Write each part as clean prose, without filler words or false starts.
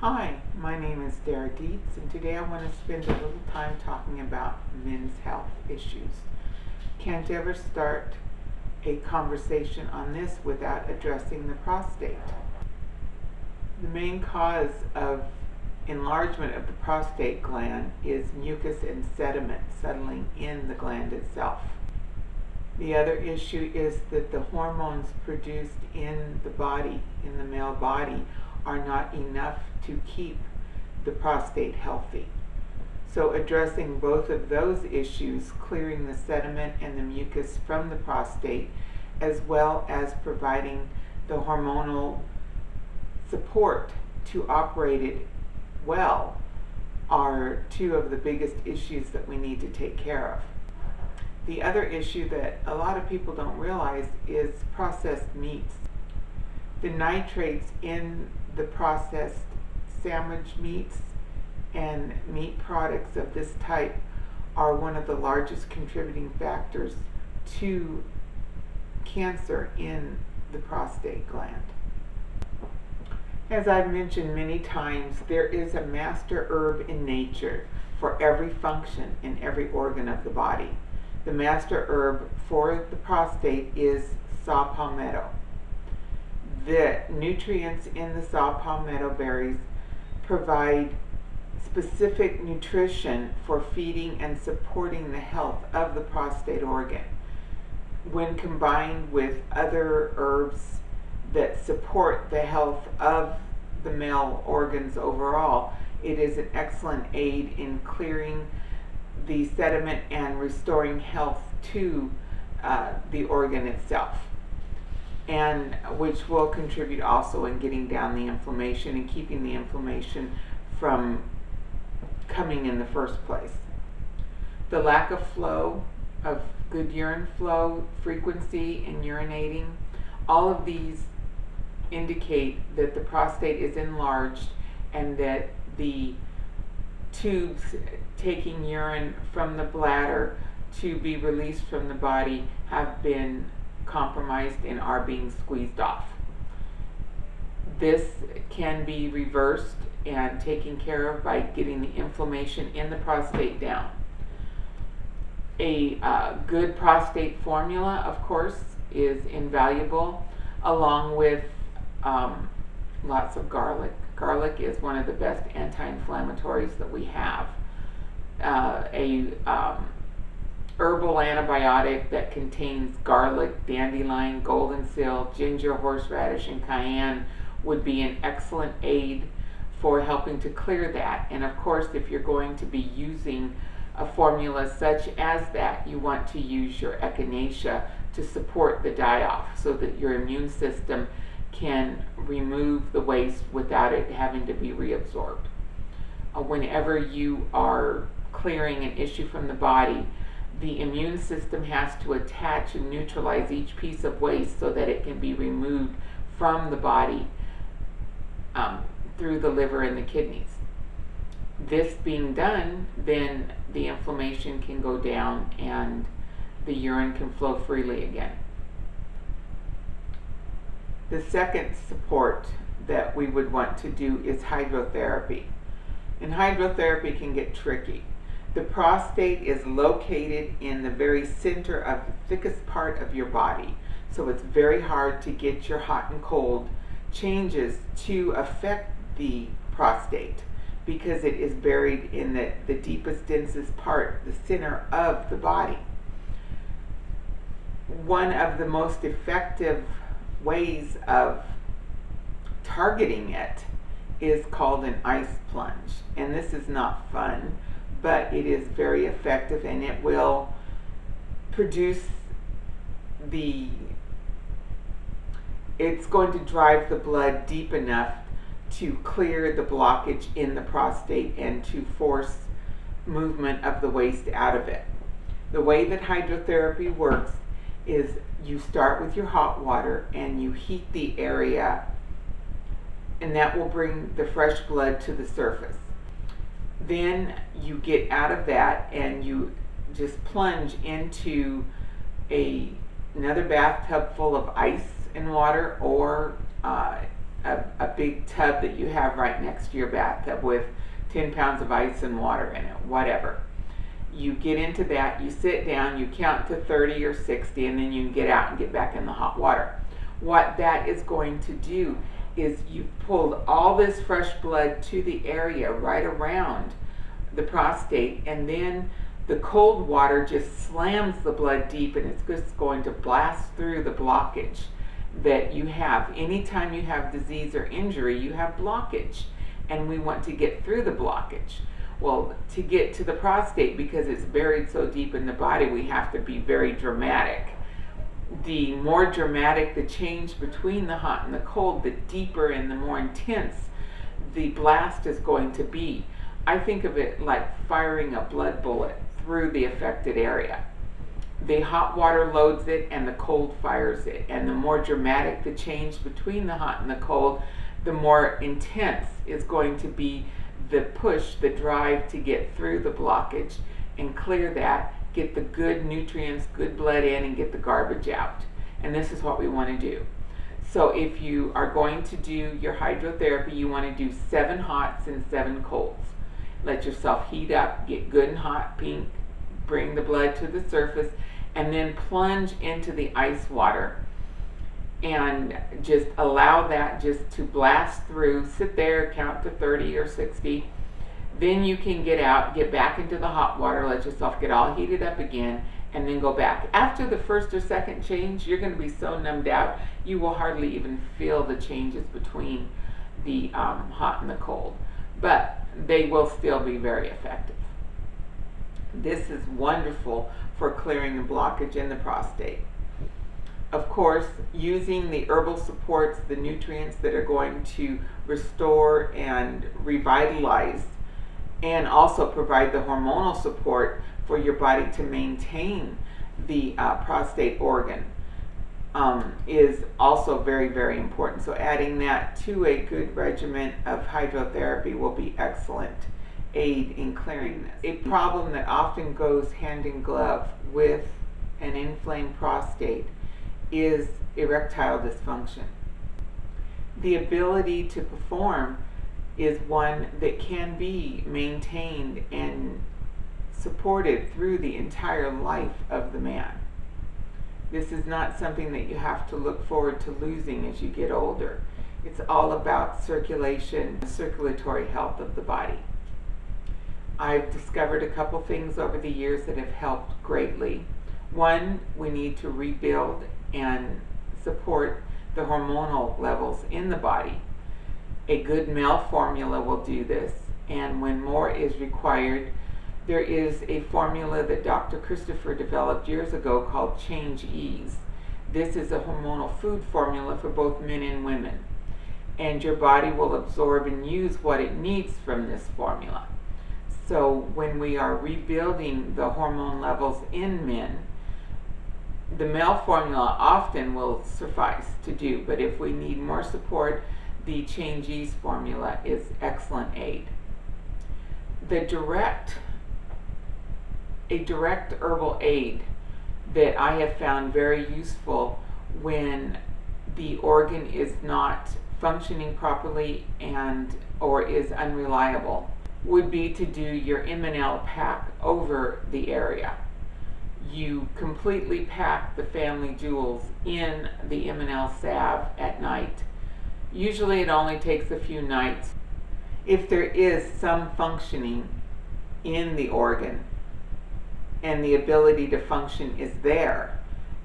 Hi, my name is Dara Dietz, and today I want to spend a little time talking about men's health issues. Can't ever start a conversation on this without addressing the prostate. The main cause of enlargement of the prostate gland is mucus and sediment settling in the gland itself. The other issue is that the hormones produced in the body, in the male body, are not enough to keep the prostate healthy. So addressing both of those issues, clearing the sediment and the mucus from the prostate, as well as providing the hormonal support to operate it well, are two of the biggest issues that we need to take care of. The other issue that a lot of people don't realize is processed meats. The nitrates in the processed sandwich meats and meat products of this type are one of the largest contributing factors to cancer in the prostate gland. As I've mentioned many times, there is a master herb in nature for every function in every organ of the body. The master herb for the prostate is saw palmetto. The nutrients in the saw palmetto berries provide specific nutrition for feeding and supporting the health of the prostate organ. When combined with other herbs that support the health of the male organs overall, it is an excellent aid in clearing the sediment and restoring health to the organ itself, and which will contribute also in getting down the inflammation and keeping the inflammation from coming in the first place. The lack of flow, of good urine flow, frequency in urinating, all of these indicate that the prostate is enlarged and that the tubes taking urine from the bladder to be released from the body have been compromised and are being squeezed off. This can be reversed and taken care of by getting the inflammation in the prostate down. A good prostate formula, of course, is invaluable, along with lots of garlic. Garlic is one of the best anti-inflammatories that we have. Herbal antibiotic that contains garlic, dandelion, golden seal, ginger, horseradish, and cayenne would be an excellent aid for helping to clear that. And of course, if you're going to be using a formula such as that, you want to use your echinacea to support the die-off so that your immune system can remove the waste without it having to be reabsorbed. Whenever you are clearing an issue from the body, the immune system has to attach and neutralize each piece of waste so that it can be removed from the body through the liver and the kidneys. This being done, then the inflammation can go down and the urine can flow freely again. The second support that we would want to do is hydrotherapy. And hydrotherapy can get tricky. The prostate is located in the very center of the thickest part of your body, so it's very hard to get your hot and cold changes to affect the prostate because it is buried in the deepest, densest part, the center of the body. One of the most effective ways of targeting it is called an ice plunge, and this is not fun, but it is very effective, and it will produce it's going to drive the blood deep enough to clear the blockage in the prostate and to force movement of the waste out of it. The way that hydrotherapy works is you start with your hot water and you heat the area, and that will bring the fresh blood to the surface. Then you get out of that and you just plunge into another bathtub full of ice and water, or a big tub that you have right next to your bathtub with 10 pounds of ice and water in it, whatever. You get into that, you sit down, you count to 30 or 60, and then you can get out and get back in the hot water. What that is going to do is you've pulled all this fresh blood to the area right around the prostate, and then the cold water just slams the blood deep, and it's just going to blast through the blockage that you have. Anytime you have disease or injury, you have blockage, and we want to get through the blockage. Well, to get to the prostate, because it's buried so deep in the body, we have to be very dramatic. The more dramatic the change between the hot and the cold, the deeper and the more intense the blast is going to be. I think of it like firing a blood bullet through the affected area. The hot water loads it and the cold fires it. And the more dramatic the change between the hot and the cold, the more intense is going to be the push, the drive to get through the blockage and clear that, get the good nutrients, good blood in, and get the garbage out. And this is what we want to do. So if you are going to do your hydrotherapy, you want to do 7 hots and 7 colds. Let yourself heat up, get good and hot, pink, bring the blood to the surface, and then plunge into the ice water and just allow that just to blast through. Sit there, count to 30 or 60. Then you can get out, get back into the hot water, let yourself get all heated up again, and then go back. After the first or second change, you're going to be so numbed out, you will hardly even feel the changes between the hot and the cold. But they will still be very effective. This is wonderful for clearing the blockage in the prostate. Of course, using the herbal supports, the nutrients that are going to restore and revitalize, and also provide the hormonal support for your body to maintain the prostate organ is also very, very important. So adding that to a good regimen of hydrotherapy will be excellent aid in clearing this. A problem that often goes hand in glove with an inflamed prostate is erectile dysfunction. The ability to perform is one that can be maintained and supported through the entire life of the man. This is not something that you have to look forward to losing as you get older. It's all about circulation, circulatory health of the body. I've discovered a couple things over the years that have helped greatly. One, we need to rebuild and support the hormonal levels in the body. A good male formula will do this, and when more is required, there is a formula that Dr. Christopher developed years ago called Change Ease. This is a hormonal food formula for both men and women, and your body will absorb and use what it needs from this formula. So when we are rebuilding the hormone levels in men, the male formula often will suffice to do, but if we need more support, the Change Ease formula is excellent aid. A direct herbal aid that I have found very useful when the organ is not functioning properly and or is unreliable would be to do your M&L pack over the area. You completely pack the family jewels in the M&L salve at night. Usually it only takes a few nights. If there is some functioning in the organ and the ability to function is there,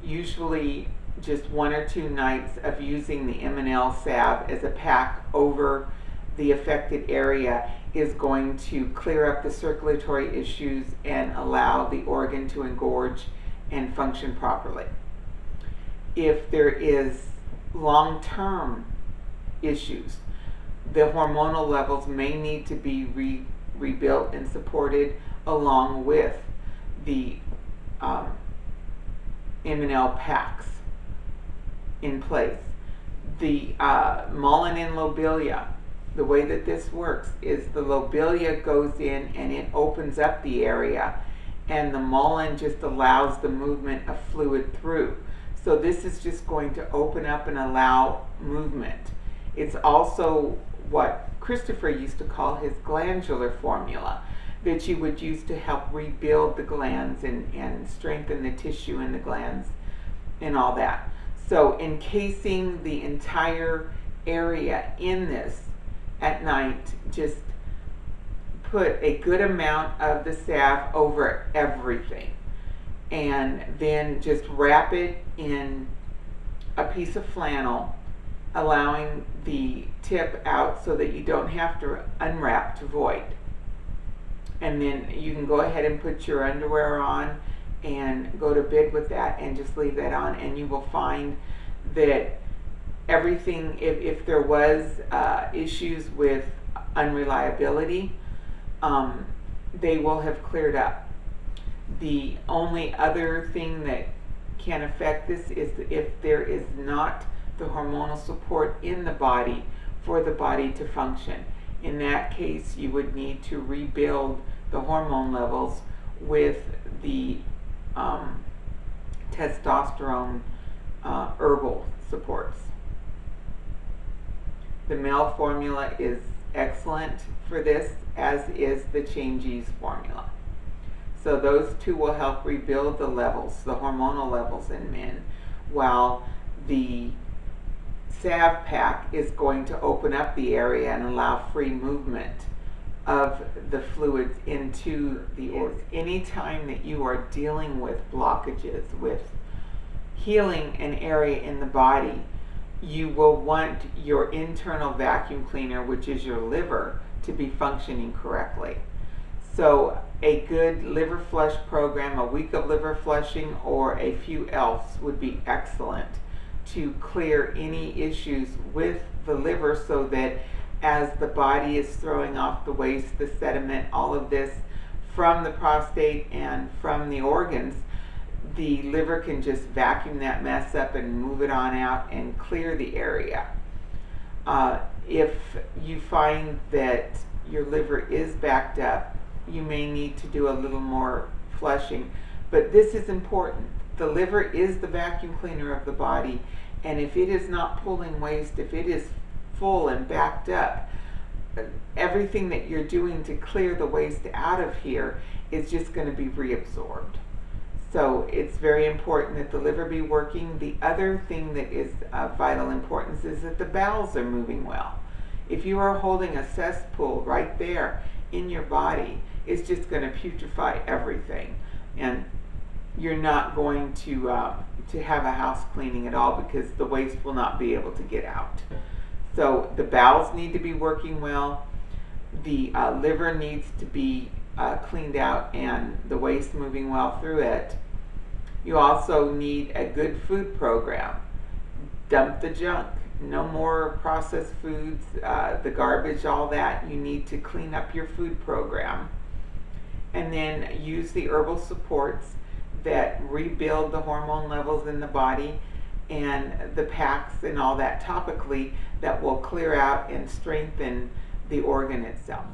usually just 1 or 2 nights of using the M&L salve as a pack over the affected area is going to clear up the circulatory issues and allow the organ to engorge and function properly. If there is long-term issues, the hormonal levels may need to be rebuilt and supported along with the M&L packs in place. The Mullein lobelia, the way that this works is the lobelia goes in and it opens up the area, and the mullein just allows the movement of fluid through. So this is just going to open up and allow movement. It's also what Christopher used to call his glandular formula, that you would use to help rebuild the glands and strengthen the tissue in the glands and all that. So encasing the entire area in this at night, just put a good amount of the salve over everything, and then just wrap it in a piece of flannel, allowing the tip out so that you don't have to unwrap to void. And then you can go ahead and put your underwear on and go to bed with that and just leave that on, and you will find that everything, if there was issues with unreliability, they will have cleared up. The only other thing that can affect this is if there is not the hormonal support in the body for the body to function. In that case, you would need to rebuild the hormone levels with the testosterone herbal supports. The male formula is excellent for this, as is the Change's formula. So those two will help rebuild the levels, the hormonal levels in men, while the salve pack is going to open up the area and allow free movement of the fluids into the organ. Anytime that you are dealing with blockages, with healing an area in the body, you will want your internal vacuum cleaner, which is your liver, to be functioning correctly. So a good liver flush program, a week of liver flushing or a few ELFs would be excellent to clear any issues with the liver, so that as the body is throwing off the waste, the sediment, all of this from the prostate and from the organs, the liver can just vacuum that mess up and move it on out and clear the area. If you find that your liver is backed up, you may need to do a little more flushing, but this is important. The liver is the vacuum cleaner of the body, and if it is not pulling waste, if it is full and backed up, everything that you're doing to clear the waste out of here is just going to be reabsorbed. So it's very important that the liver be working. The other thing that is of vital importance is that the bowels are moving well. If you are holding a cesspool right there in your body, it's just going to putrefy everything, and you're not going to have a house cleaning at all, because the waste will not be able to get out. So the bowels need to be working well, the liver needs to be cleaned out and the waste moving well through it. You also need a good food program. Dump the junk. No more processed foods, the garbage, all that. You need to clean up your food program. And then use the herbal supports that rebuild the hormone levels in the body, and the packs and all that topically that will clear out and strengthen the organ itself.